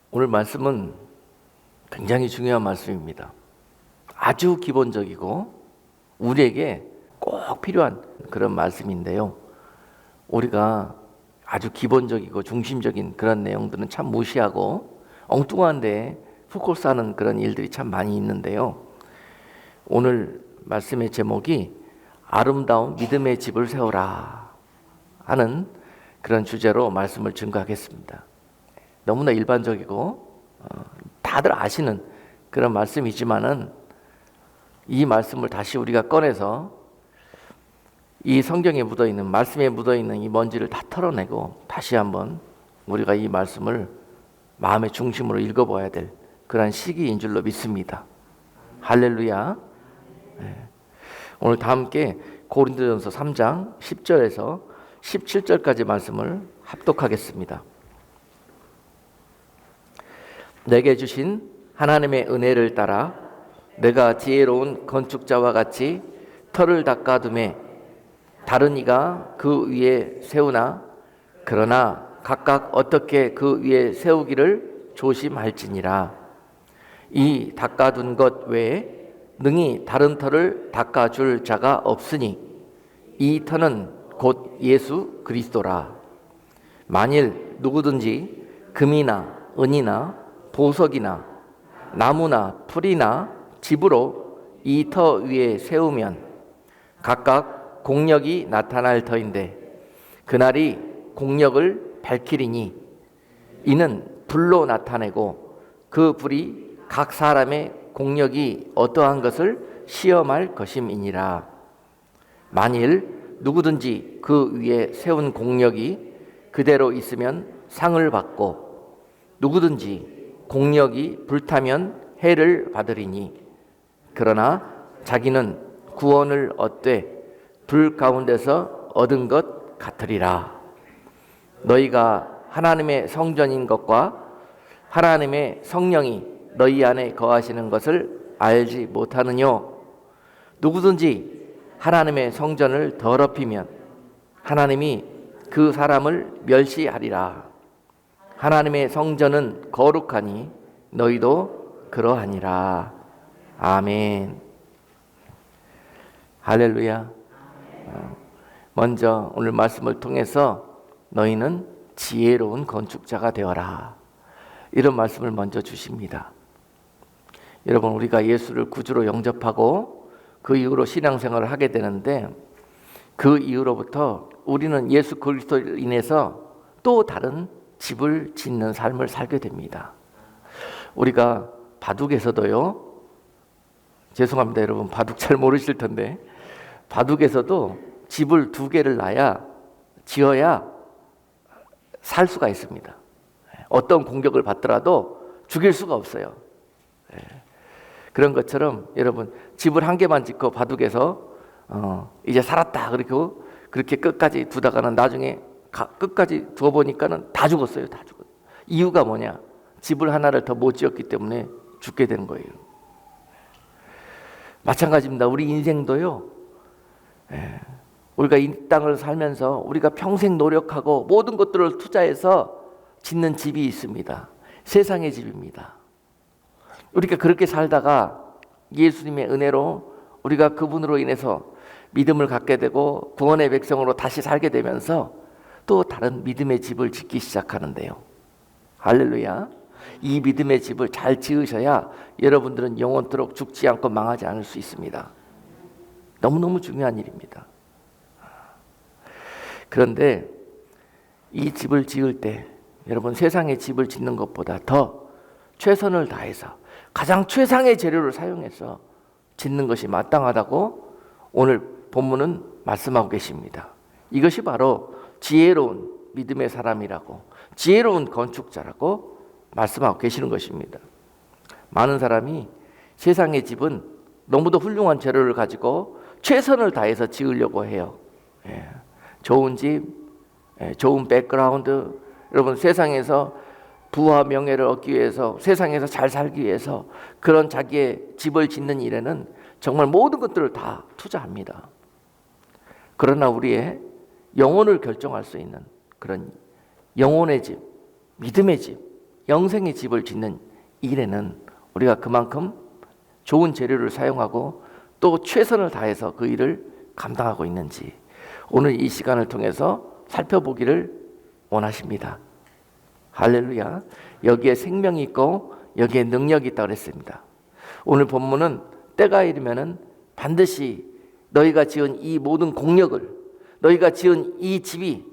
오늘 말씀은 굉장히 중요한 말씀입니다. 아주 기본적이고 우리에게 꼭 필요한 그런 말씀인데요. 우리가 아주 기본적이고 중심적인 그런 내용들은 참 무시하고 엉뚱한데 포커스하는 그런 일들이 참 많이 있는데요. 오늘 말씀의 제목이 아름다운 믿음의 집을 세우라 하는 그런 주제로 말씀을 증거하겠습니다. 너무나 일반적이고 다들 아시는 그런 말씀이지만은 이 말씀을 다시 우리가 꺼내서 이 성경에 묻어있는 말씀에 묻어있는 이 먼지를 다 털어내고 다시 한번 우리가 이 말씀을 마음의 중심으로 읽어봐야 될 그런 시기인 줄로 믿습니다. 할렐루야. 오늘 다 함께 고린도전서 3장 10절에서 17절까지 말씀을 합독하겠습니다. 내게 주신 하나님의 은혜를 따라 내가 지혜로운 건축자와 같이 터를 닦아두매 다른 이가 그 위에 세우나 그러나 각각 어떻게 그 위에 세우기를 조심할지니라. 이 닦아둔 것 외에 능히 다른 터를 닦아줄 자가 없으니 이 터는 곧 예수 그리스도라. 만일 누구든지 금이나 은이나 보석이나 나무나 풀이나 집으로 이 터 위에 세우면 각각 공력이 나타날 터인데 그날이 공력을 밝히리니 이는 불로 나타내고 그 불이 각 사람의 공력이 어떠한 것을 시험할 것임이니라. 만일 누구든지 그 위에 세운 공력이 그대로 있으면 상을 받고 누구든지 공력이 불타면 해를 받으리니 그러나 자기는 구원을 얻되 불 가운데서 얻은 것 같으리라. 너희가 하나님의 성전인 것과 하나님의 성령이 너희 안에 거하시는 것을 알지 못하느냐? 누구든지 하나님의 성전을 더럽히면 하나님이 그 사람을 멸시하리라. 하나님의 성전은 거룩하니 너희도 그러하니라. 아멘. 할렐루야. 먼저 오늘 말씀을 통해서 너희는 지혜로운 건축자가 되어라. 이런 말씀을 먼저 주십니다. 여러분, 우리가 예수를 구주로 영접하고 그 이후로 신앙생활을 하게 되는데 그 이후로부터 우리는 예수 그리스도로 인해서 또 다른 집을 짓는 삶을 살게 됩니다. 우리가 바둑에서도요, 죄송합니다 여러분, 바둑 잘 모르실 텐데 바둑에서도 집을 2개를 지어야 살 수가 있습니다. 어떤 공격을 받더라도 죽일 수가 없어요. 그런 것처럼 여러분, 집을 1개만 짓고 바둑에서 이제 살았다 그렇게 끝까지 두다가는 나중에 끝까지 두어보니까는 다 죽었어요. 다 죽었어요. 이유가 뭐냐? 집을 하나를 더 못 지었기 때문에 죽게 되는 거예요. 마찬가지입니다. 우리 인생도요, 우리가 이 땅을 살면서 우리가 평생 노력하고 모든 것들을 투자해서 짓는 집이 있습니다. 세상의 집입니다. 우리가 그렇게 살다가 예수님의 은혜로 우리가 그분으로 인해서 믿음을 갖게 되고 구원의 백성으로 다시 살게 되면서 또 다른 믿음의 집을 짓기 시작하는데요. 할렐루야. 이 믿음의 집을 잘 지으셔야 여러분들은 영원토록 죽지 않고 망하지 않을 수 있습니다. 너무너무 중요한 일입니다. 그런데 이 집을 지을 때 여러분, 세상의 집을 짓는 것보다 더 최선을 다해서 가장 최상의 재료를 사용해서 짓는 것이 마땅하다고 오늘 본문은 말씀하고 계십니다. 이것이 바로 지혜로운 믿음의 사람이라고, 지혜로운 건축자라고 말씀하고 계시는 것입니다. 많은 사람이 세상의 집은 너무도 훌륭한 재료를 가지고 최선을 다해서 지으려고 해요. 좋은 집, 좋은 백그라운드, 여러분, 세상에서 부와 명예를 얻기 위해서, 세상에서 잘 살기 위해서 그런 자기의 집을 짓는 일에는 정말 모든 것들을 다 투자합니다. 그러나 우리의 영혼을 결정할 수 있는 그런 영혼의 집, 믿음의 집, 영생의 집을 짓는 일에는 우리가 그만큼 좋은 재료를 사용하고 또 최선을 다해서 그 일을 감당하고 있는지 오늘 이 시간을 통해서 살펴보기를 원하십니다. 할렐루야. 여기에 생명이 있고 여기에 능력이 있다고 그랬습니다. 오늘 본문은 때가 이르면은 반드시 너희가 지은 이 모든 공력을, 너희가 지은 이 집이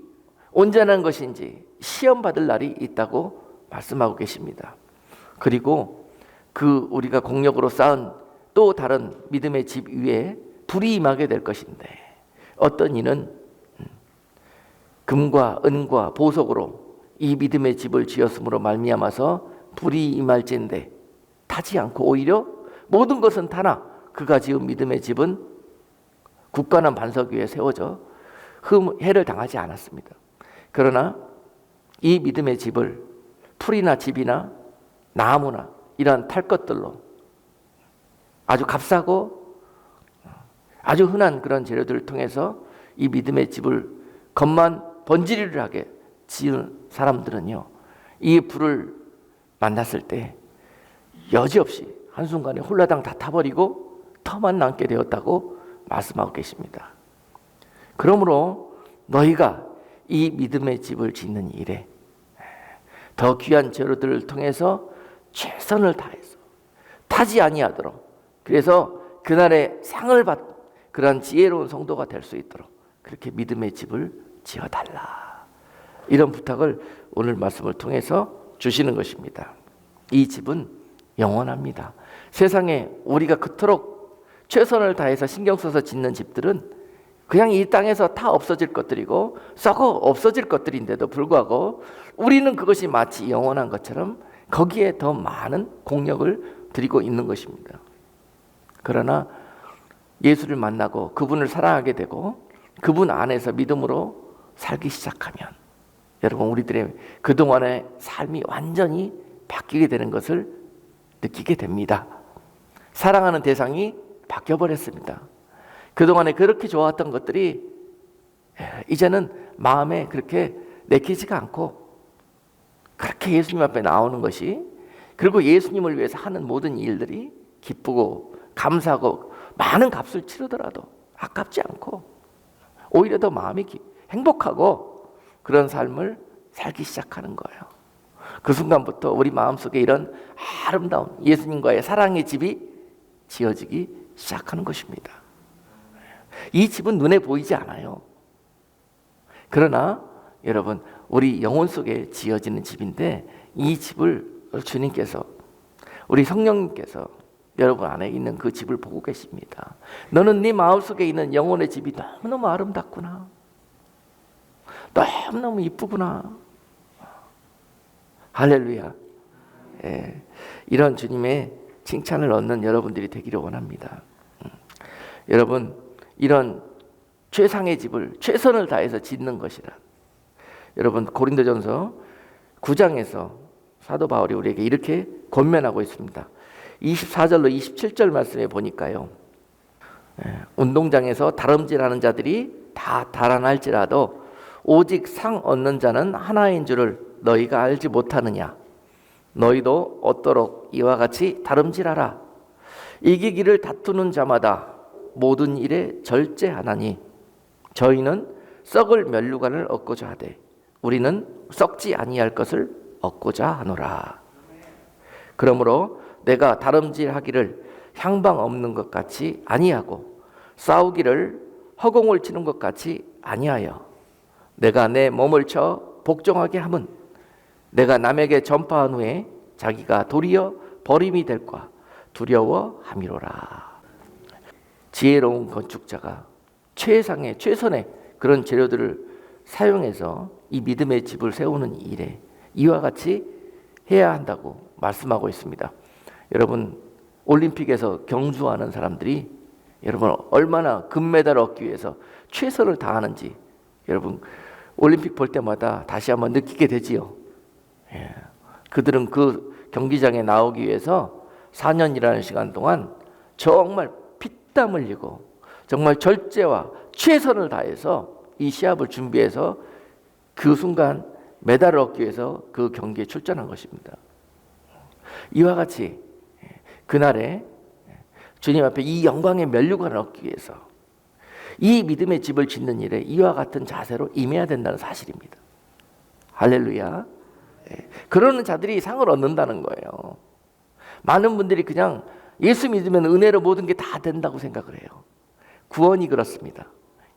온전한 것인지 시험받을 날이 있다고 말씀하고 계십니다. 그리고 그 우리가 공력으로 쌓은 또 다른 믿음의 집 위에 불이 임하게 될 것인데, 어떤 이는 금과 은과 보석으로 이 믿음의 집을 지었으므로 말미암아서 불이 임할진대 타지 않고 오히려 모든 것은 타나 그가 지은 믿음의 집은 굳건한 반석 위에 세워져 해를 당하지 않았습니다. 그러나 이 믿음의 집을 풀이나 집이나 나무나 이러한 탈 것들로 아주 값싸고 아주 흔한 그런 재료들을 통해서 이 믿음의 집을 겉만 번지르르하게 지은 사람들은요, 이 불을 만났을 때 여지없이 한순간에 홀라당 다 타버리고 터만 남게 되었다고 말씀하고 계십니다. 그러므로 너희가 이 믿음의 집을 짓는 일에 더 귀한 재료들을 통해서 최선을 다해서 타지 아니하도록, 그래서 그날의 상을 받 그런 지혜로운 성도가 될 수 있도록 그렇게 믿음의 집을 지어달라, 이런 부탁을 오늘 말씀을 통해서 주시는 것입니다. 이 집은 영원합니다. 세상에 우리가 그토록 최선을 다해서 신경 써서 짓는 집들은 그냥 이 땅에서 다 없어질 것들이고 썩어 없어질 것들인데도 불구하고 우리는 그것이 마치 영원한 것처럼 거기에 더 많은 공력을 들이고 있는 것입니다. 그러나 예수를 만나고 그분을 사랑하게 되고 그분 안에서 믿음으로 살기 시작하면 여러분, 우리들의 그동안의 삶이 완전히 바뀌게 되는 것을 느끼게 됩니다. 사랑하는 대상이 바뀌어버렸습니다. 그동안에 그렇게 좋았던 것들이 이제는 마음에 그렇게 내키지가 않고, 그렇게 예수님 앞에 나오는 것이, 그리고 예수님을 위해서 하는 모든 일들이 기쁘고 감사하고 많은 값을 치르더라도 아깝지 않고 오히려 더 마음이 행복하고 그런 삶을 살기 시작하는 거예요. 그 순간부터 우리 마음속에 이런 아름다운 예수님과의 사랑의 집이 지어지기 시작하는 것입니다. 이 집은 눈에 보이지 않아요. 그러나 여러분, 우리 영혼 속에 지어지는 집인데, 이 집을 주님께서, 우리 성령님께서 여러분 안에 있는 그 집을 보고 계십니다. 너는 네 마음속에 있는 영혼의 집이 너무너무 아름답구나, 너무너무 이쁘구나. 할렐루야. 예, 이런 주님의 칭찬을 얻는 여러분들이 되기를 원합니다. 여러분, 이런 최상의 집을 최선을 다해서 짓는 것이라. 여러분, 고린도전서 9장에서 사도 바울이 우리에게 이렇게 권면하고 있습니다. 24절로 27절 말씀에 보니까요, 운동장에서 다름질하는 자들이 다 달아날지라도 오직 상 얻는 자는 하나인 줄을 너희가 알지 못하느냐. 너희도 얻도록 이와 같이 다름질하라. 이기기를 다투는 자마다 모든 일에 절제하나니 저희는 썩을 면류관을 얻고자 하되 우리는 썩지 아니할 것을 얻고자 하노라. 그러므로 내가 다름질하기를 향방 없는 것 같이 아니하고 싸우기를 허공을 치는 것 같이 아니하여 내가 내 몸을 쳐 복종하게 함은 내가 남에게 전파한 후에 자기가 도리어 버림이 될까 두려워함이로라. 지혜로운 건축자가 최선의 그런 재료들을 사용해서 이 믿음의 집을 세우는 일에 이와 같이 해야 한다고 말씀하고 있습니다. 여러분, 올림픽에서 경주하는 사람들이 여러분 얼마나 금메달을 얻기 위해서 최선을 다하는지 여러분 올림픽 볼 때마다 다시 한번 느끼게 되지요. 그들은 그 경기장에 나오기 위해서 4년이라는 시간 동안 정말 피땀 흘리고 정말 절제와 최선을 다해서 이 시합을 준비해서 그 순간 메달을 얻기 위해서 그 경기에 출전한 것입니다. 이와 같이 그날에 주님 앞에 이 영광의 면류관을 얻기 위해서 이 믿음의 집을 짓는 일에 이와 같은 자세로 임해야 된다는 사실입니다. 할렐루야. 그러는 자들이 상을 얻는다는 거예요. 많은 분들이 그냥 예수 믿으면 은혜로 모든 게 다 된다고 생각을 해요. 구원이 그렇습니다.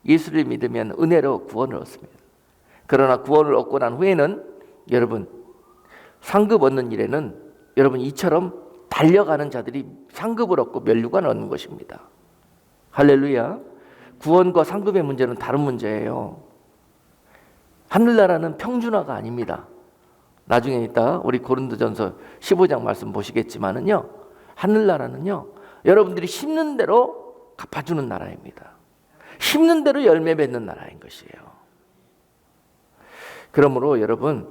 예수를 믿으면 은혜로 구원을 얻습니다. 그러나 구원을 얻고 난 후에는 여러분 상급 얻는 일에는 여러분 이처럼 달려가는 자들이 상급을 얻고 면류관을 얻는 것입니다. 할렐루야. 구원과 상급의 문제는 다른 문제예요. 하늘나라는 평준화가 아닙니다. 나중에 이따 우리 고린도전서 15장 말씀 보시겠지만은요, 하늘나라는요 여러분들이 심는 대로 갚아주는 나라입니다. 심는 대로 열매 맺는 나라인 것이에요. 그러므로 여러분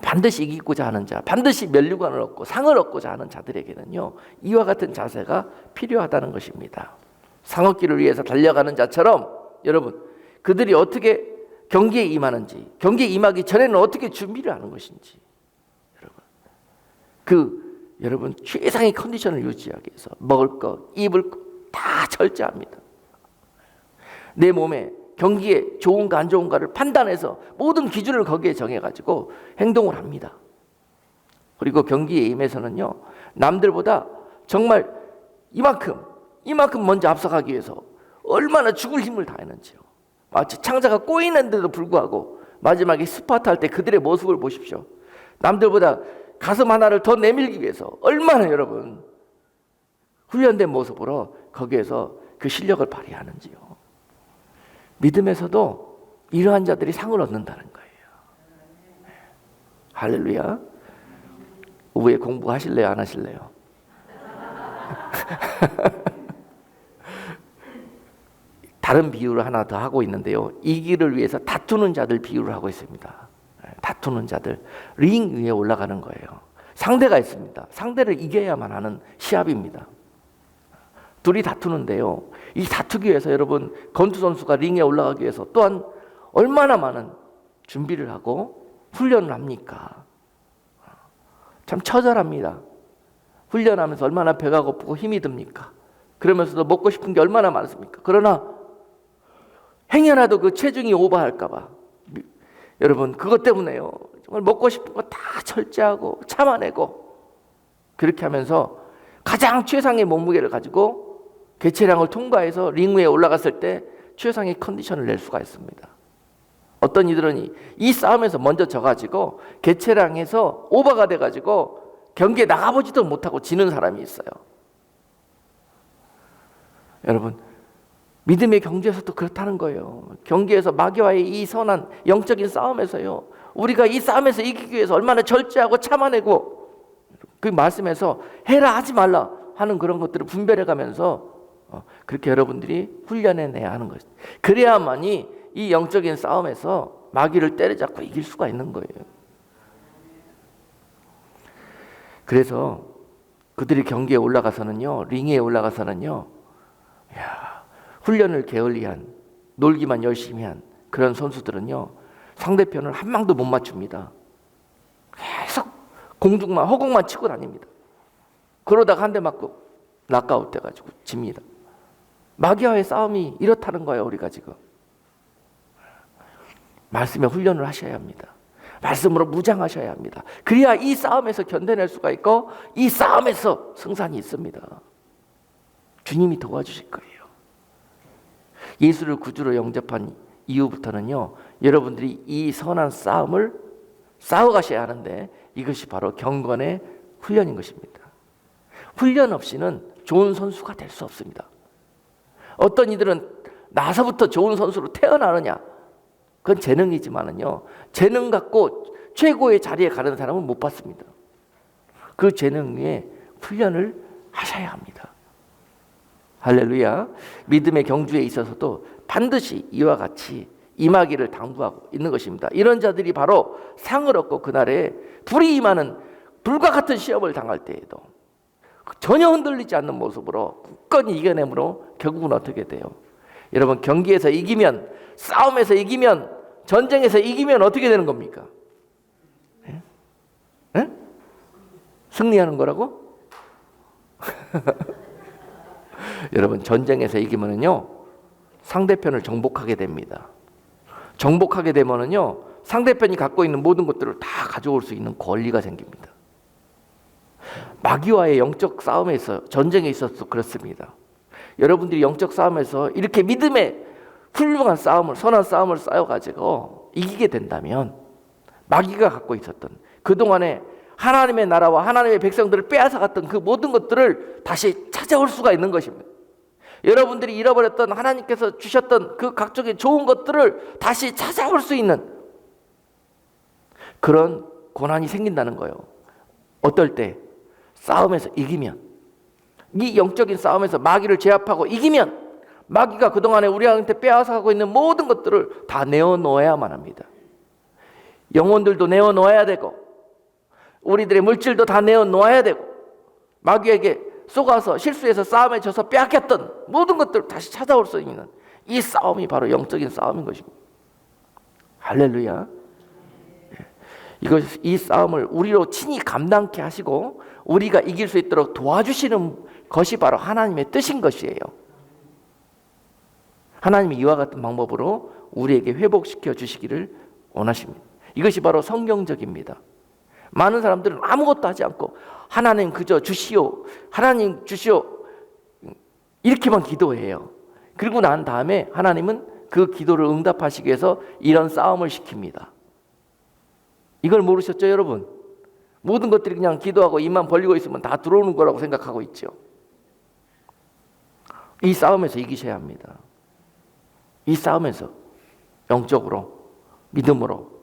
반드시 이기고자 하는 자, 반드시 면류관을 얻고 상을 얻고자 하는 자들에게는요 이와 같은 자세가 필요하다는 것입니다. 상 얻기를 위해서 달려가는 자처럼 여러분 그들이 어떻게 경기에 임하는지, 경기에 임하기 전에는 어떻게 준비를 하는 것인지, 여러분 최상의 컨디션을 유지하기 위해서 먹을 것, 입을 것 다 절제합니다. 내 몸에 경기에 좋은가 안 좋은가를 판단해서 모든 기준을 거기에 정해가지고 행동을 합니다. 그리고 경기에 임해서는요 남들보다 정말 이만큼 먼저 앞서가기 위해서 얼마나 죽을 힘을 다했는지요. 마치 창자가 꼬이는데도 불구하고 마지막에 스파트 할 때 그들의 모습을 보십시오. 남들보다 가슴 하나를 더 내밀기 위해서 얼마나 여러분 훈련된 모습으로 거기에서 그 실력을 발휘하는지요. 믿음에서도 이러한 자들이 상을 얻는다는 거예요. 할렐루야. 오후에 공부하실래요? 안 하실래요? 다른 비유를 하나 더 하고 있는데요. 이기를 위해서 다투는 자들 비유를 하고 있습니다. 다투는 자들, 링 위에 올라가는 거예요. 상대가 있습니다. 상대를 이겨야만 하는 시합입니다. 둘이 다투는데요. 이 다투기 위해서 여러분 권투 선수가 링에 올라가기 위해서 또한 얼마나 많은 준비를 하고 훈련을 합니까? 참 처절합니다. 훈련하면서 얼마나 배가 고프고 힘이 듭니까? 그러면서도 먹고 싶은 게 얼마나 많습니까? 그러나 행여라도 그 체중이 오버할까 봐 여러분 그것 때문에요 정말 먹고 싶은 거 다 절제하고 참아내고 그렇게 하면서 가장 최상의 몸무게를 가지고 개체량을 통과해서 링 위에 올라갔을 때 최상의 컨디션을 낼 수가 있습니다. 어떤 이들은 이 싸움에서 먼저 져가지고 개체량에서 오버가 돼가지고 경기에 나가보지도 못하고 지는 사람이 있어요. 여러분 믿음의 경주에서도 그렇다는 거예요. 경기에서 마귀와의 이 선한 영적인 싸움에서요 우리가 이 싸움에서 이기기 위해서 얼마나 절제하고 참아내고 그 말씀에서 해라 하지 말라 하는 그런 것들을 분별해 가면서 그렇게 여러분들이 훈련해내야 하는 것이죠. 그래야만이 이 영적인 싸움에서 마귀를 때려잡고 이길 수가 있는 거예요. 그래서 그들이 경기에 올라가서는요 링에 올라가서는요 훈련을 게을리한 놀기만 열심히 한 그런 선수들은요 상대편을 한 방도 못 맞춥니다. 계속 공중만 허공만 치고 다닙니다. 그러다가 한 대 맞고 낙아웃 돼가지고 집니다. 마귀와의 싸움이 이렇다는 거예요. 우리가 지금 말씀에 훈련을 하셔야 합니다. 말씀으로 무장하셔야 합니다. 그래야 이 싸움에서 견뎌낼 수가 있고 이 싸움에서 승산이 있습니다. 주님이 도와주실 거예요. 예수를 구주로 영접한 이후부터는요 여러분들이 이 선한 싸움을 싸워가셔야 하는데 이것이 바로 경건의 훈련인 것입니다. 훈련 없이는 좋은 선수가 될 수 없습니다. 어떤 이들은 나서부터 좋은 선수로 태어나느냐 그건 재능이지만은요 재능 갖고 최고의 자리에 가는 사람은 못 봤습니다. 그 재능 위에 훈련을 하셔야 합니다. 할렐루야. 믿음의 경주에 있어서도 반드시 이와 같이 임하기를 당부하고 있는 것입니다. 이런 자들이 바로 상을 얻고 그날에 불이 임하는 불과 같은 시험을 당할 때에도 전혀 흔들리지 않는 모습으로 굳건히 이겨내므로 결국은 어떻게 돼요? 여러분 경기에서 이기면 싸움에서 이기면 전쟁에서 이기면 어떻게 되는 겁니까? 네? 승리하는 거라고? 여러분, 전쟁에서 이기면은요, 상대편을 정복하게 됩니다. 정복하게 되면은요, 상대편이 갖고 있는 모든 것들을 다 가져올 수 있는 권리가 생깁니다. 마귀와의 영적 싸움에 있어, 전쟁에 있어서 그렇습니다. 여러분들이 영적 싸움에서 이렇게 믿음의 훌륭한 싸움을, 선한 싸움을 쌓여가지고 이기게 된다면, 마귀가 갖고 있었던 그동안에 하나님의 나라와 하나님의 백성들을 빼앗아갔던 그 모든 것들을 다시 찾아올 수가 있는 것입니다. 여러분들이 잃어버렸던, 하나님께서 주셨던 그 각종의 좋은 것들을 다시 찾아올 수 있는 그런 고난이 생긴다는 거예요. 어떨 때? 싸움에서 이기면, 이 영적인 싸움에서 마귀를 제압하고 이기면, 마귀가 그동안에 우리한테 빼앗아가고 있는 모든 것들을 다 내어놓아야만 합니다. 영혼들도 내어놓아야 되고, 우리들의 물질도 다 내어놓아야 되고, 마귀에게 속아서 실수해서 싸움에 져서 빼앗겼던 모든 것들을 다시 찾아올 수 있는 이 싸움이 바로 영적인 싸움인 것입니다. 할렐루야. 이 싸움을 우리로 친히 감당케 하시고 우리가 이길 수 있도록 도와주시는 것이 바로 하나님의 뜻인 것이에요. 하나님이 이와 같은 방법으로 우리에게 회복시켜 주시기를 원하십니다. 이것이 바로 성경적입니다. 많은 사람들은 아무것도 하지 않고 하나님 그저 주시오, 하나님 주시오, 이렇게만 기도해요. 그리고 난 다음에 하나님은 그 기도를 응답하시기 위해서 이런 싸움을 시킵니다. 이걸 모르셨죠, 여러분? 모든 것들이 그냥 기도하고 입만 벌리고 있으면 다 들어오는 거라고 생각하고 있죠. 이 싸움에서 이기셔야 합니다. 이 싸움에서 영적으로, 믿음으로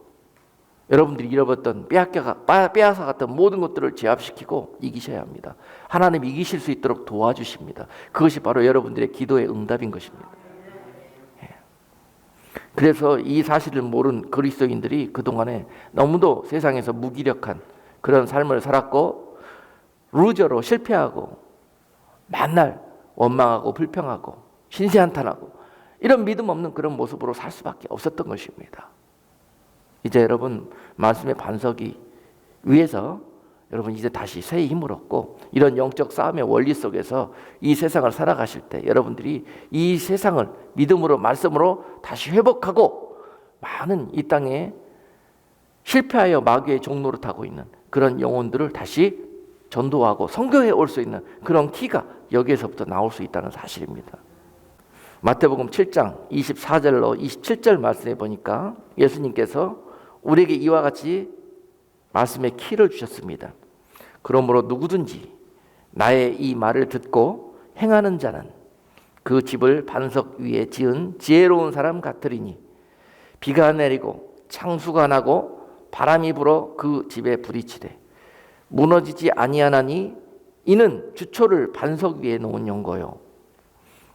여러분들이 잃어버렸던, 빼앗아갔던 모든 것들을 제압시키고 이기셔야 합니다. 하나님이 이기실 수 있도록 도와주십니다. 그것이 바로 여러분들의 기도의 응답인 것입니다. 그래서 이 사실을 모른 그리스도인들이 그동안에 너무도 세상에서 무기력한 그런 삶을 살았고, 루저로 실패하고, 맨날 원망하고 불평하고 신세한탄하고 이런 믿음 없는 그런 모습으로 살 수밖에 없었던 것입니다. 이제 여러분, 말씀의 반석이 위에서 여러분 이제 다시 새 힘을 얻고 이런 영적 싸움의 원리 속에서 이 세상을 살아가실 때 여러분들이 이 세상을 믿음으로, 말씀으로 다시 회복하고 많은 이 땅에 실패하여 마귀의 종노릇 하고 있는 그런 영혼들을 다시 전도하고 선교해 올 수 있는 그런 키가 여기에서부터 나올 수 있다는 사실입니다. 마태복음 7장 24절로 27절 말씀에 보니까 예수님께서 우리에게 이와 같이 말씀의 키를 주셨습니다. 그러므로 누구든지 나의 이 말을 듣고 행하는 자는 그 집을 반석 위에 지은 지혜로운 사람 같으리니 비가 내리고 창수가 나고 바람이 불어 그 집에 부딪히되 무너지지 아니하나니 이는 주초를 반석 위에 놓은 연고요.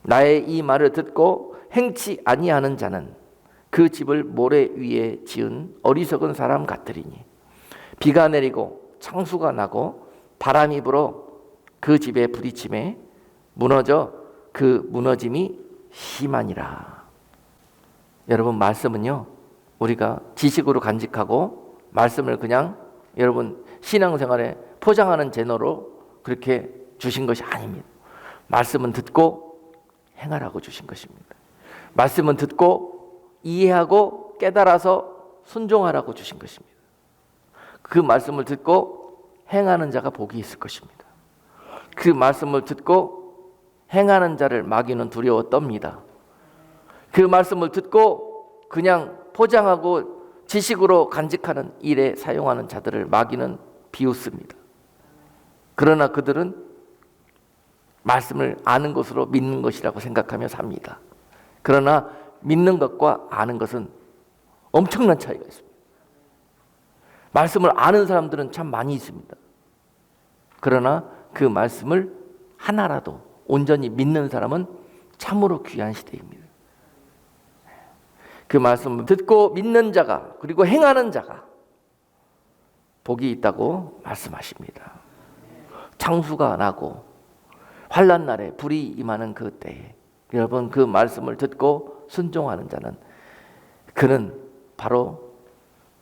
나의 이 말을 듣고 행치 아니하는 자는 그 집을 모래 위에 지은 어리석은 사람 같으리니 비가 내리고 창수가 나고 바람이 불어 그 집에 부딪힘에 무너져 그 무너짐이 심하니라. 여러분, 말씀은요, 우리가 지식으로 간직하고 말씀을 그냥 여러분 신앙생활에 포장하는 제너로 그렇게 주신 것이 아닙니다. 말씀은 듣고 행하라고 주신 것입니다. 말씀은 듣고 이해하고 깨달아서 순종하라고 주신 것입니다. 그 말씀을 듣고 행하는 자가 복이 있을 것입니다. 그 말씀을 듣고 행하는 자를 마귀는 두려워 떱니다. 그 말씀을 듣고 그냥 포장하고 지식으로 간직하는 일에 사용하는 자들을 마귀는 비웃습니다. 그러나 그들은 말씀을 아는 것으로 믿는 것이라고 생각하며 삽니다. 그러나 믿는 것과 아는 것은 엄청난 차이가 있습니다. 말씀을 아는 사람들은 참 많이 있습니다. 그러나 그 말씀을 하나라도 온전히 믿는 사람은 참으로 귀한 시대입니다. 그 말씀을 듣고 믿는 자가, 그리고 행하는 자가 복이 있다고 말씀하십니다. 창수가 나고 환난 날에 불이 임하는 그 때에 여러분, 그 말씀을 듣고 순종하는 자는 그는 바로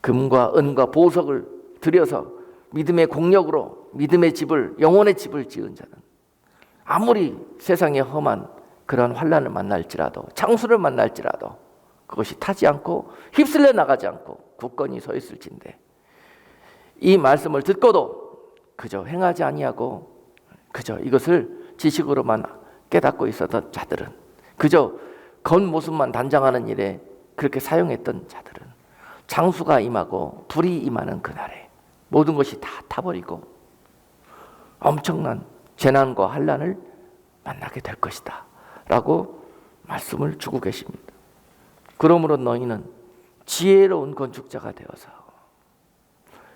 금과 은과 보석을 들여서 믿음의 공력으로 믿음의 집을, 영혼의 집을 지은 자는 아무리 세상에 험한 그런 환난을 만날지라도, 창수를 만날지라도 그것이 타지 않고 휩쓸려 나가지 않고 굳건히 서 있을진데, 이 말씀을 듣고도 그저 행하지 아니하고 그저 이것을 지식으로만 깨닫고 있었던 자들은, 그저 겉모습만 단장하는 일에 그렇게 사용했던 자들은 창수가 임하고 불이 임하는 그날에 모든 것이 다 타버리고 엄청난 재난과 환난을 만나게 될 것이다 라고 말씀을 주고 계십니다. 그러므로 너희는 지혜로운 건축자가 되어서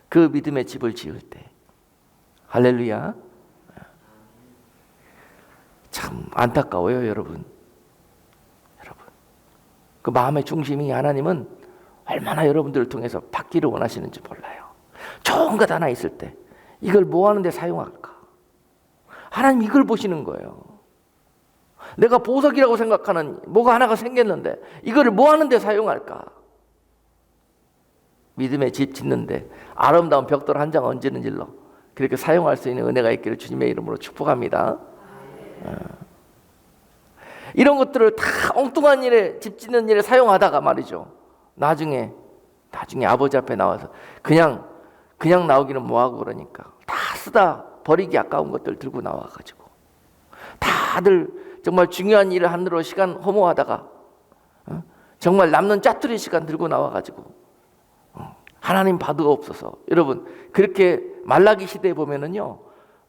그 믿음의 집을 지을 때, 할렐루야, 참 안타까워요 여러분. 그 마음의 중심이 하나님은 얼마나 여러분들을 통해서 받기를 원하시는지 몰라요. 좋은 것 하나 있을 때 이걸 뭐 하는데 사용할까? 하나님 이걸 보시는 거예요. 내가 보석이라고 생각하는 뭐가 하나가 생겼는데 이거를 뭐 하는데 사용할까? 믿음의 집 짓는데 아름다운 벽돌 한 장 얹는 일로 그렇게 사용할 수 있는 은혜가 있기를 주님의 이름으로 축복합니다. 이런 것들을 다 엉뚱한 일에, 집 짓는 일에 사용하다가 말이죠, 나중에 아버지 앞에 나와서 그냥 나오기는 뭐하고 그러니까 다 쓰다 버리기 아까운 것들 들고 나와가지고 다들 정말 중요한 일을 하느라 시간 허무하다가 정말 남는 짜투리 시간 들고 나와가지고 하나님 받으옵소서. 여러분, 그렇게 말라기 시대에 보면은요,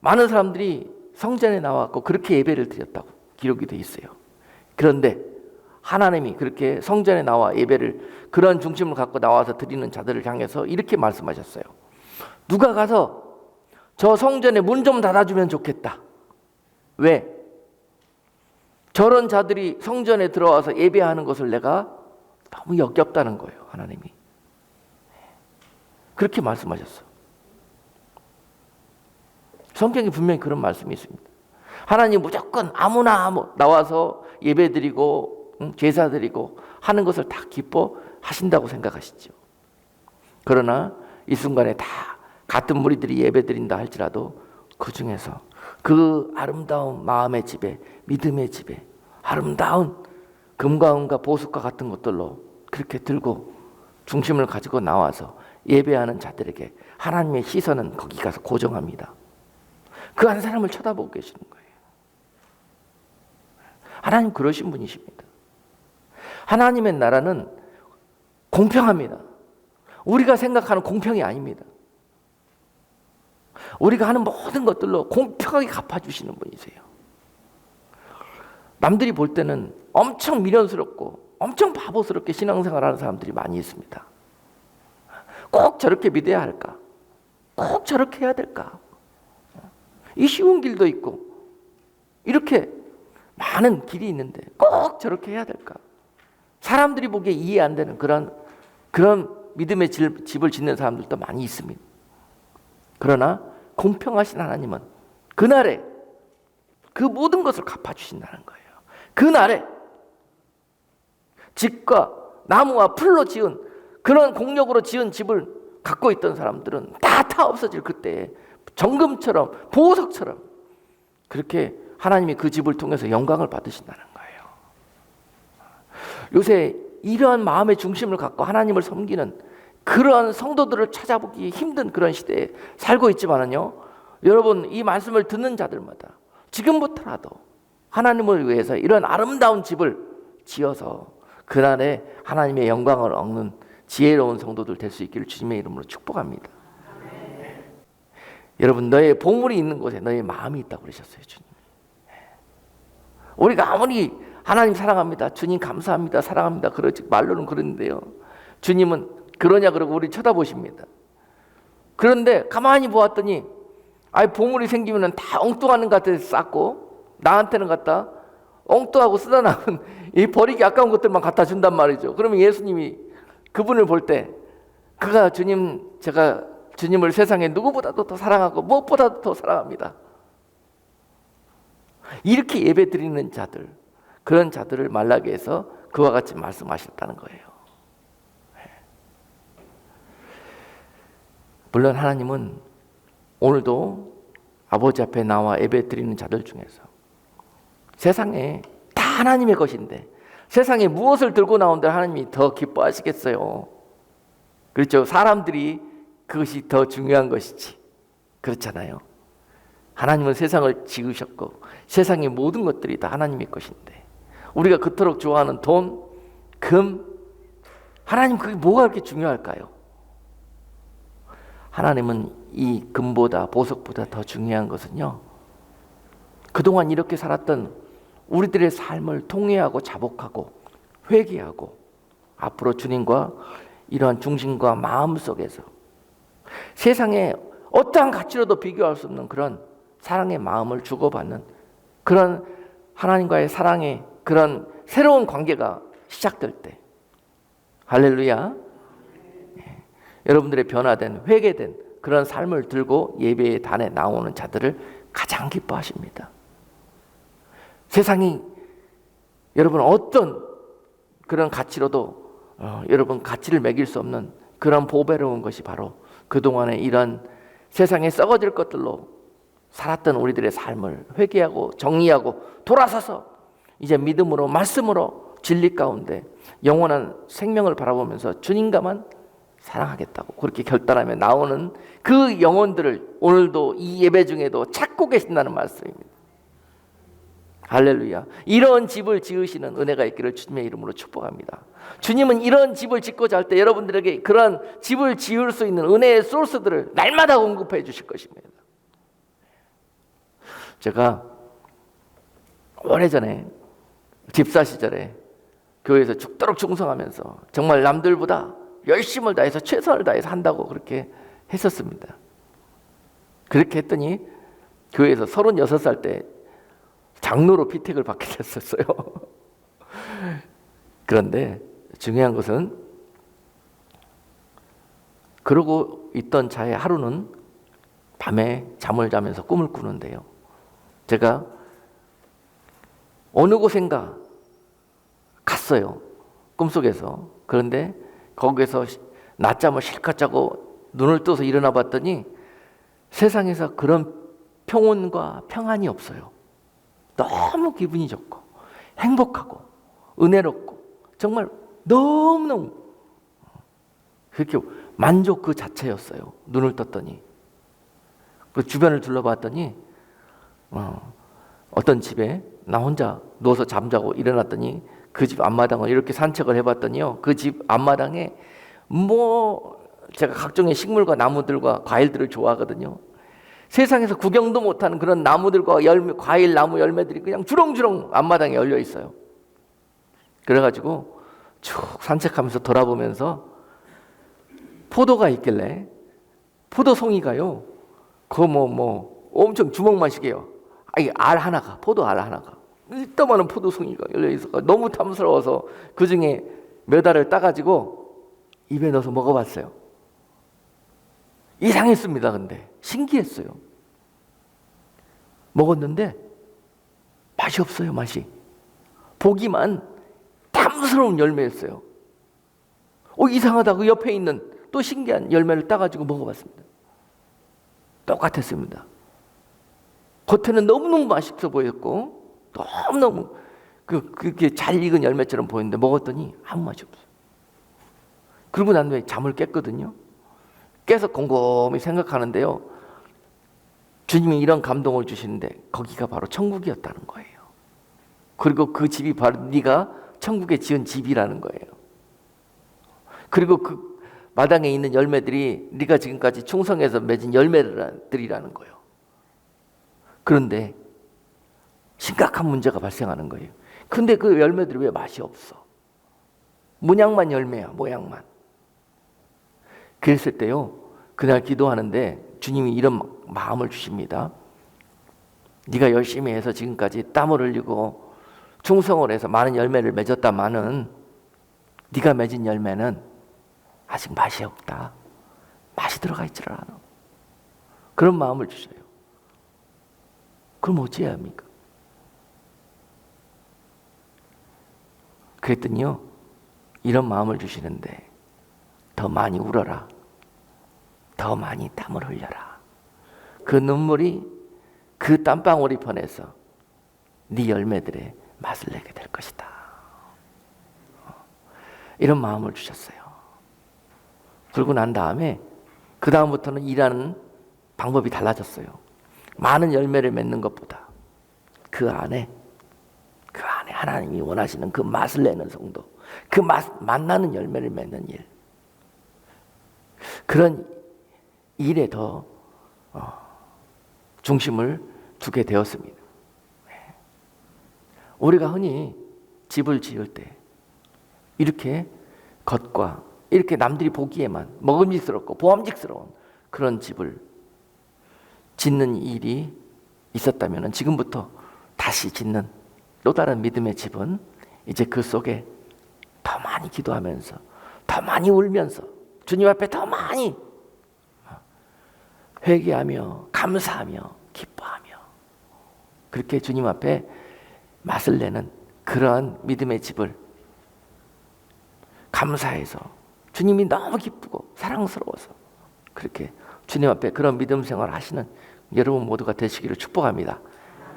많은 사람들이 성전에 나와서 그렇게 예배를 드렸다고 기록이 돼 있어요. 그런데 하나님이 그렇게 성전에 나와 예배를, 그런 중심을 갖고 나와서 드리는 자들을 향해서 이렇게 말씀하셨어요. 누가 가서 저 성전에 문 좀 닫아주면 좋겠다. 왜? 저런 자들이 성전에 들어와서 예배하는 것을 내가 너무 역겹다는 거예요. 하나님이 그렇게 말씀하셨어요. 성경에 분명히 그런 말씀이 있습니다. 하나님 무조건 아무나 나와서 예배드리고 제사드리고 하는 것을 다 기뻐하신다고 생각하시죠. 그러나 이 순간에 다 같은 무리들이 예배드린다 할지라도 그 중에서 그 아름다운 마음의 집에, 믿음의 집에 아름다운 금과 은과 보석과 같은 것들로 그렇게 들고 중심을 가지고 나와서 예배하는 자들에게 하나님의 시선은 거기 가서 고정합니다. 그 한 사람을 쳐다보고 계시는 거예요. 하나님 그러신 분이십니다. 하나님의 나라는 공평합니다. 우리가 생각하는 공평이 아닙니다. 우리가 하는 모든 것들로 공평하게 갚아주시는 분이세요. 남들이 볼 때는 엄청 미련스럽고 엄청 바보스럽게 신앙생활하는 사람들이 많이 있습니다. 꼭 저렇게 믿어야 할까? 꼭 저렇게 해야 될까? 이 쉬운 길도 있고 이렇게 많은 길이 있는데 꼭 저렇게 해야 될까? 사람들이 보기에 이해 안 되는 그런 믿음의 집을 짓는 사람들도 많이 있습니다. 그러나 공평하신 하나님은 그날에 그 모든 것을 갚아주신다는 거예요. 그날에 집과 나무와 풀로 지은, 그런 공력으로 지은 집을 갖고 있던 사람들은 다 없어질 그때에 정금처럼 보석처럼 그렇게 하나님이 그 집을 통해서 영광을 받으신다는 거예요. 요새 이러한 마음의 중심을 갖고 하나님을 섬기는 그런 성도들을 찾아보기 힘든 그런 시대에 살고 있지만은요, 여러분, 이 말씀을 듣는 자들마다 지금부터라도 하나님을 위해서 이런 아름다운 집을 지어서 그날에 하나님의 영광을 얻는 지혜로운 성도들 될 수 있기를 주님의 이름으로 축복합니다. 여러분, 너의 보물이 있는 곳에 너의 마음이 있다고 그러셨어요, 주님. 우리가 아무리 하나님 사랑합니다, 주님 감사합니다, 사랑합니다 그러지 말로는 그러는데요, 주님은 그러냐 그러고 우리 쳐다보십니다. 그런데 가만히 보았더니 보물이 생기면 다 엉뚱한 것 같아서 쌓고 나한테는 갖다 엉뚱하고 쓰다 남은 이 버리기 아까운 것들만 갖다 준단 말이죠. 그러면 예수님이 그분을 볼 때 그가 제가 주님을 세상에 누구보다도 더 사랑하고 무엇보다도 더 사랑합니다. 이렇게 예배 드리는 자들, 그런 자들을 말라기에서 그와 같이 말씀하셨다는 거예요. 물론 하나님은 오늘도 아버지 앞에 나와 예배 드리는 자들 중에서 세상에 다 하나님의 것인데 세상에 무엇을 들고 나온들 하나님이 더 기뻐하시겠어요? 그렇죠. 사람들이 그것이 더 중요한 것이지. 그렇잖아요. 하나님은 세상을 지으셨고 세상의 모든 것들이 다 하나님의 것인데 우리가 그토록 좋아하는 돈, 금, 하나님 그게 뭐가 그렇게 중요할까요? 하나님은 이 금보다 보석보다 더 중요한 것은요, 그동안 이렇게 살았던 우리들의 삶을 통회하고 자복하고 회개하고 앞으로 주님과 이러한 중심과 마음 속에서 세상에 어떠한 가치로도 비교할 수 없는 그런 사랑의 마음을 주고받는 그런 하나님과의 사랑의 그런 새로운 관계가 시작될 때, 할렐루야, 여러분들의 변화된 회개된 그런 삶을 들고 예배의 단에 나오는 자들을 가장 기뻐하십니다. 세상이 여러분 어떤 그런 가치로도 여러분 가치를 매길 수 없는 그런 보배로운 것이 바로 그동안의 이런 세상에 썩어질 것들로 살았던 우리들의 삶을 회개하고 정리하고 돌아서서 이제 믿음으로 말씀으로 진리 가운데 영원한 생명을 바라보면서 주님과만 사랑하겠다고 그렇게 결단하며 나오는 그 영혼들을 오늘도 이 예배 중에도 찾고 계신다는 말씀입니다. 할렐루야. 이런 집을 지으시는 은혜가 있기를 주님의 이름으로 축복합니다. 주님은 이런 집을 짓고자 할 때 여러분들에게 그런 집을 지을 수 있는 은혜의 소스들을 날마다 공급해 주실 것입니다. 제가 오래전에 집사 시절에 교회에서 죽도록 충성하면서 정말 남들보다 열심을 다해서 최선을 다해서 한다고 그렇게 했었습니다. 그렇게 했더니 교회에서 36살 때 장로로 피택을 받게 됐었어요. 그런데 중요한 것은 그러고 있던 차에 하루는 밤에 잠을 자면서 꿈을 꾸는데요, 제가 어느 곳인가 갔어요, 꿈속에서. 그런데 거기에서 낮잠을 실컷 자고 눈을 떠서 일어나 봤더니 세상에서 그런 평온과 평안이 없어요. 너무 기분이 좋고 행복하고 은혜롭고 정말 너무너무 그렇게 만족 그 자체였어요. 눈을 떴더니 그 주변을 둘러봤더니 어떤 집에 나 혼자 누워서 잠자고 일어났더니 그 집 앞마당을 이렇게 산책을 해봤더니요, 그 집 앞마당에 제가 각종의 식물과 나무들과 과일들을 좋아하거든요. 세상에서 구경도 못하는 그런 나무들과 과일 나무 열매들이 그냥 주렁주렁 앞마당에 열려 있어요. 그래가지고 쭉 산책하면서 돌아보면서 포도가 있길래 포도송이가요, 엄청 주먹만식이에요. 포도 알 하나가 이따만한 포도송이가 열려 있어서 너무 탐스러워서 그 중에 몇 알을 따가지고 입에 넣어서 먹어봤어요. 이상했습니다. 근데 신기했어요. 먹었는데 맛이 없어요. 맛이 보기만 탐스러운 열매였어요. 이상하다. 그 옆에 있는 또 신기한 열매를 따가지고 먹어봤습니다. 똑같았습니다. 겉에는 너무너무 맛있어 보였고 너무너무 그게 잘 익은 열매처럼 보였는데 먹었더니 아무 맛이 없어요. 그러고 난 후에 잠을 깼거든요. 깨서 곰곰이 생각하는데요, 주님이 이런 감동을 주시는데 거기가 바로 천국이었다는 거예요. 그리고 그 집이 바로 네가 천국에 지은 집이라는 거예요. 그리고 그 마당에 있는 열매들이 네가 지금까지 충성해서 맺은 열매들이라는 거예요. 그런데 심각한 문제가 발생하는 거예요. 근데 그 열매들이 왜 맛이 없어? 모양만 열매야, 모양만. 그랬을 때요, 그날 기도하는데 주님이 이런 마음을 주십니다. 네가 열심히 해서 지금까지 땀을 흘리고 충성을 해서 많은 열매를 맺었다마는 네가 맺은 열매는 아직 맛이 없다. 맛이 들어가 있지를 않아. 그런 마음을 주셔요. 그럼 어찌해야 합니까? 그랬더니요, 이런 마음을 주시는데 더 많이 울어라. 더 많이 땀을 흘려라. 그 눈물이 그 땀방울이 번에서 네 열매들의 맛을 내게 될 것이다. 이런 마음을 주셨어요. 그러고 난 다음에 그 다음부터는 일하는 방법이 달라졌어요. 많은 열매를 맺는 것보다 그 안에 하나님이 원하시는 그 맛을 내는 성도, 그 맛나는 열매를 맺는 일, 그런 일에 더 중심을 두게 되었습니다. 우리가 흔히 집을 지을 때 이렇게 겉과 이렇게 남들이 보기에만 먹음직스럽고 보암직스러운 그런 집을 짓는 일이 있었다면 지금부터 다시 짓는 또 다른 믿음의 집은 이제 그 속에 더 많이 기도하면서 더 많이 울면서 주님 앞에 더 많이 회개하며 감사하며 기뻐하며 그렇게 주님 앞에 맛을 내는 그러한 믿음의 집을 감사해서 주님이 너무 기쁘고 사랑스러워서 그렇게 주님 앞에 그런 믿음 생활을 하시는 여러분 모두가 되시기를 축복합니다.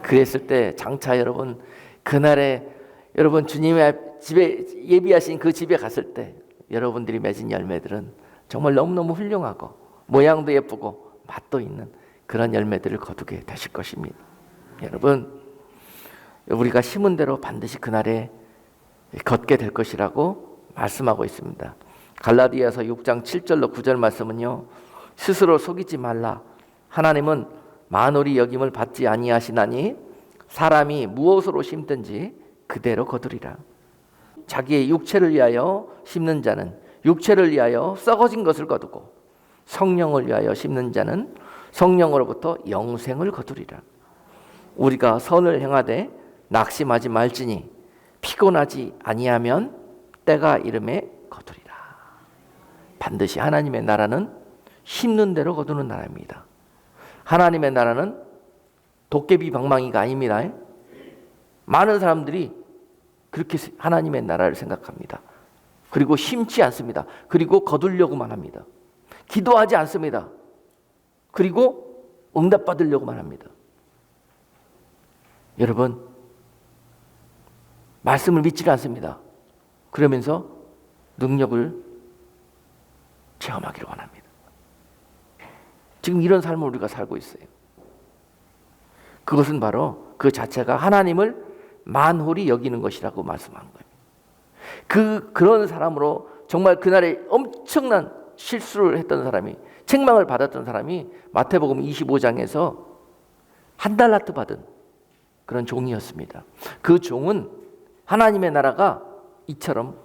그랬을 때 장차 여러분 그날에 여러분 주님의 집에 예비하신 그 집에 갔을 때 여러분들이 맺은 열매들은 정말 너무너무 훌륭하고 모양도 예쁘고 맛도 있는 그런 열매들을 거두게 되실 것입니다. 여러분 우리가 심은 대로 반드시 그날에 걷게 될 것이라고 말씀하고 있습니다. 갈라디아서 6장 7절로 9절 말씀은요, 스스로 속이지 말라. 하나님은 만홀이 여김을 받지 아니하시나니 사람이 무엇으로 심든지 그대로 거두리라. 자기의 육체를 위하여 심는 자는 육체를 위하여 썩어진 것을 거두고 성령을 위하여 심는 자는 성령으로부터 영생을 거두리라. 우리가 선을 행하되 낙심하지 말지니 피곤하지 아니하면 때가 이름에 거두리라. 반드시 하나님의 나라는 심는 대로 거두는 나라입니다. 하나님의 나라는 도깨비 방망이가 아닙니다. 많은 사람들이 그렇게 하나님의 나라를 생각합니다. 그리고 심지 않습니다. 그리고 거두려고만 합니다. 기도하지 않습니다. 그리고 응답받으려고만 합니다. 여러분, 말씀을 믿지 않습니다. 그러면서 능력을 체험하기를 원합니다. 지금 이런 삶을 우리가 살고 있어요. 그것은 바로 그 자체가 하나님을 만홀히 여기는 것이라고 말씀한 거예요. 그런 사람으로 정말 그날에 엄청난 실수를 했던 사람이, 책망을 받았던 사람이 마태복음 25장에서 한 달란트 받은 그런 종이었습니다. 그 종은 하나님의 나라가 이처럼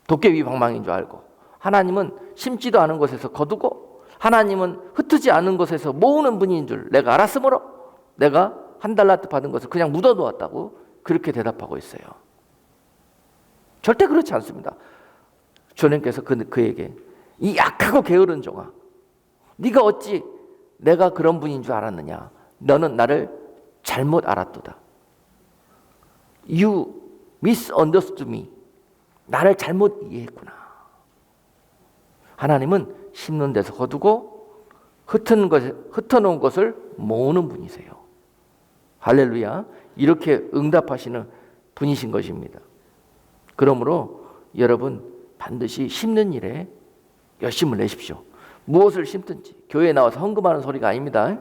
도깨비 방망이인 줄 알고, 하나님은 심지도 않은 곳에서 거두고 하나님은 흩지 않은 곳에서 모으는 분인 줄 내가 알았으므로 내가 한 달란트 받은 것을 그냥 묻어놓았다고 그렇게 대답하고 있어요. 절대 그렇지 않습니다. 주님께서 그에게 이 약하고 게으른 종아, 네가 어찌 내가 그런 분인 줄 알았느냐? 너는 나를 잘못 알았도다. You misunderstood me. 나를 잘못 이해했구나. 하나님은 심는 데서 거두고 흩어놓은 것을 모으는 분이세요. 할렐루야. 이렇게 응답하시는 분이신 것입니다. 그러므로 여러분 반드시 심는 일에 열심을 내십시오. 무엇을 심든지 교회에 나와서 헌금하는 소리가 아닙니다.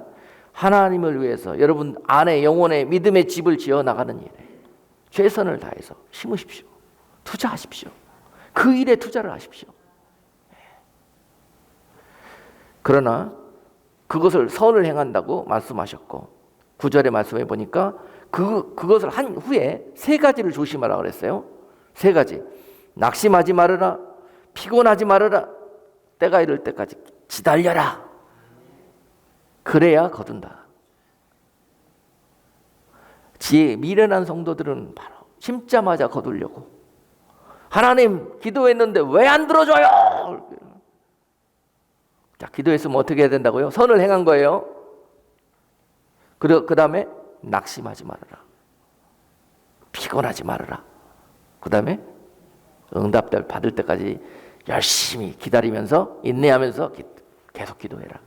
하나님을 위해서 여러분 안에 영혼의 믿음의 집을 지어 나가는 일에 최선을 다해서 심으십시오. 투자하십시오. 그 일에 투자를 하십시오. 그러나 그것을 선을 행한다고 말씀하셨고 9절의 말씀에 보니까 그것을 한 후에 세 가지를 조심하라 그랬어요. 세 가지. 낙심하지 말으라. 피곤하지 말으라. 때가 이를 때까지 기다려라. 그래야 거둔다. 지혜 미련한 성도들은 바로 심자마자 거두려고, 하나님 기도했는데 왜 안 들어줘요? 자, 기도했으면 어떻게 해야 된다고요? 선을 행한 거예요. 그 다음에 낙심하지 말아라. 피곤하지 말아라. 그 다음에 응답 받을 때까지 열심히 기다리면서 인내하면서 계속 기도해라.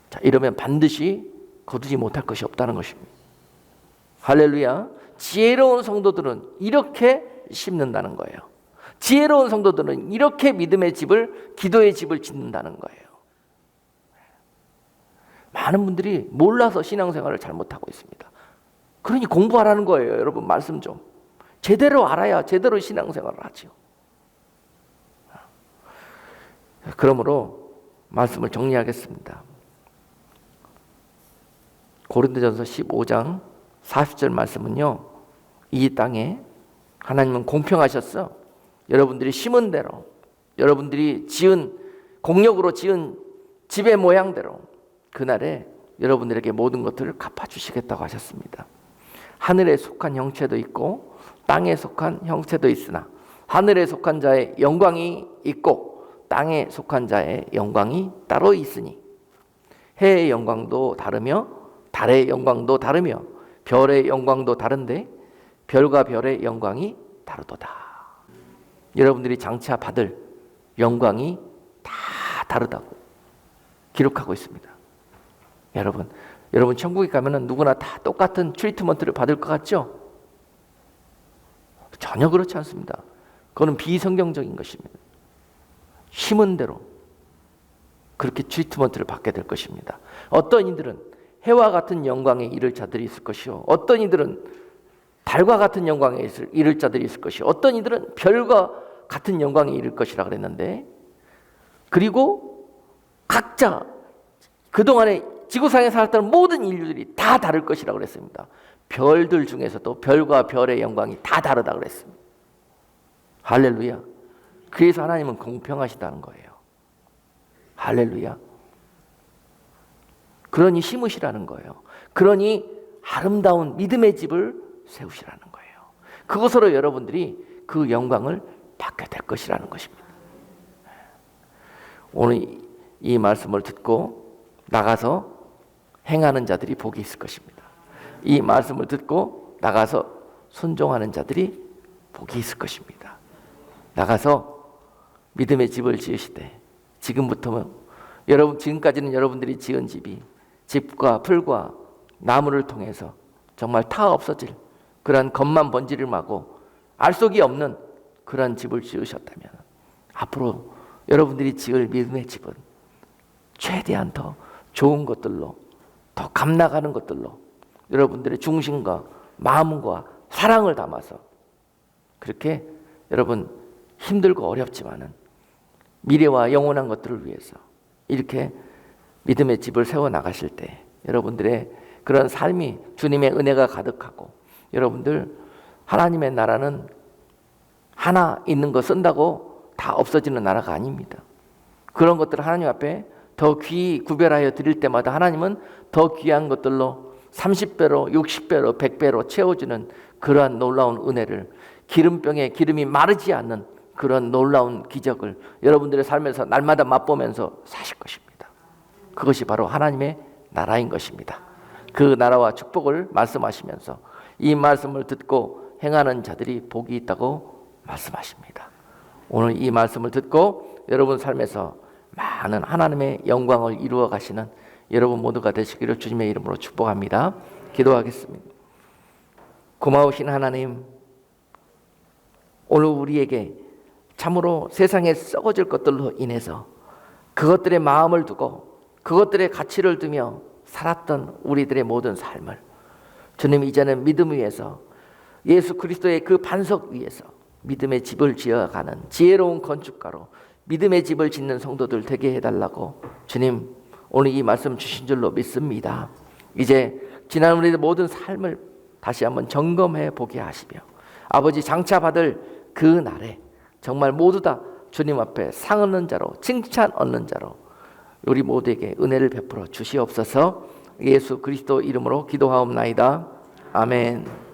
자, 이러면 반드시 거두지 못할 것이 없다는 것입니다. 할렐루야. 지혜로운 성도들은 이렇게 심는다는 거예요. 지혜로운 성도들은 이렇게 믿음의 집을, 기도의 집을 짓는다는 거예요. 많은 분들이 몰라서 신앙생활을 잘못하고 있습니다. 그러니 공부하라는 거예요. 여러분, 말씀 좀 제대로 알아야 제대로 신앙생활을 하죠. 그러므로 말씀을 정리하겠습니다. 고린도전서 15장 40절 말씀은요, 이 땅에 하나님은 공평하셨어. 여러분들이 심은 대로, 여러분들이 지은 공력으로 지은 집의 모양대로 그날에 여러분들에게 모든 것들을 갚아주시겠다고 하셨습니다. 하늘에 속한 형체도 있고 땅에 속한 형체도 있으나 하늘에 속한 자의 영광이 있고 땅에 속한 자의 영광이 따로 있으니 해의 영광도 다르며 달의 영광도 다르며 별의 영광도 다른데 별과 별의 영광이 다르도다. 여러분들이 장차 받을 영광이 다 다르다고 기록하고 있습니다. 여러분 천국에 가면은 누구나 다 똑같은 트리트먼트를 받을 것 같죠? 전혀 그렇지 않습니다. 그거는 비성경적인 것입니다. 심은 대로 그렇게 트리트먼트를 받게 될 것입니다. 어떤 이들은 해와 같은 영광에 이를 자들이 있을 것이요, 어떤 이들은 달과 같은 영광에 이를 자들이 있을 것이요, 어떤 이들은 별과 같은 영광에 이를 것이라 그랬는데, 그리고 각자 그동안에 지구상에 살았던 모든 인류들이 다 다를 것이라고 그랬습니다. 별들 중에서도 별과 별의 영광이 다 다르다 그랬습니다. 할렐루야. 그래서 하나님은 공평하시다는 거예요. 할렐루야. 그러니 심으시라는 거예요. 그러니 아름다운 믿음의 집을 세우시라는 거예요. 그것으로 여러분들이 그 영광을 받게 될 것이라는 것입니다. 오늘 이 말씀을 듣고 나가서 행하는 자들이 복이 있을 것입니다. 이 말씀을 듣고 나가서 순종하는 자들이 복이 있을 것입니다. 나가서 믿음의 집을 지으시되, 지금부터는 지금까지는 여러분들이 지은 집이 집과 풀과 나무를 통해서 정말 타 없어질 그런 겉만 번지르마고 알속이 없는 그런 집을 지으셨다면, 앞으로 여러분들이 지을 믿음의 집은 최대한 더 좋은 것들로, 더 감나가는 것들로 여러분들의 중심과 마음과 사랑을 담아서, 그렇게 여러분 힘들고 어렵지만은 미래와 영원한 것들을 위해서 이렇게 믿음의 집을 세워 나가실 때 여러분들의 그런 삶이 주님의 은혜가 가득하고, 여러분들 하나님의 나라는 하나 있는 거 쓴다고 다 없어지는 나라가 아닙니다. 그런 것들을 하나님 앞에 더 귀히 구별하여 드릴 때마다 하나님은 더 귀한 것들로 30배로 60배로 100배로 채워주는 그러한 놀라운 은혜를, 기름병에 기름이 마르지 않는 그런 놀라운 기적을 여러분들의 삶에서 날마다 맛보면서 사실 것입니다. 그것이 바로 하나님의 나라인 것입니다. 그 나라와 축복을 말씀하시면서 이 말씀을 듣고 행하는 자들이 복이 있다고 말씀하십니다. 오늘 이 말씀을 듣고 여러분 삶에서 많은 하나님의 영광을 이루어 가시는 여러분 모두가 되시기를 주님의 이름으로 축복합니다. 기도하겠습니다. 고마우신 하나님, 오늘 우리에게 참으로 세상에 썩어질 것들로 인해서 그것들의 마음을 두고 그것들의 가치를 두며 살았던 우리들의 모든 삶을 주님, 이제는 믿음 위에서 예수 그리스도의 그 반석 위에서 믿음의 집을 지어가는 지혜로운 건축가로 믿음의 집을 짓는 성도들 되게 해달라고 주님, 오늘 이 말씀 주신 줄로 믿습니다. 이제 지난 우리의 모든 삶을 다시 한번 점검해 보게 하시며 아버지, 장차 받을 그 날에 정말 모두 다 주님 앞에 상 얻는 자로, 칭찬 얻는 자로 우리 모두에게 은혜를 베풀어 주시옵소서. 예수 그리스도 이름으로 기도하옵나이다. 아멘.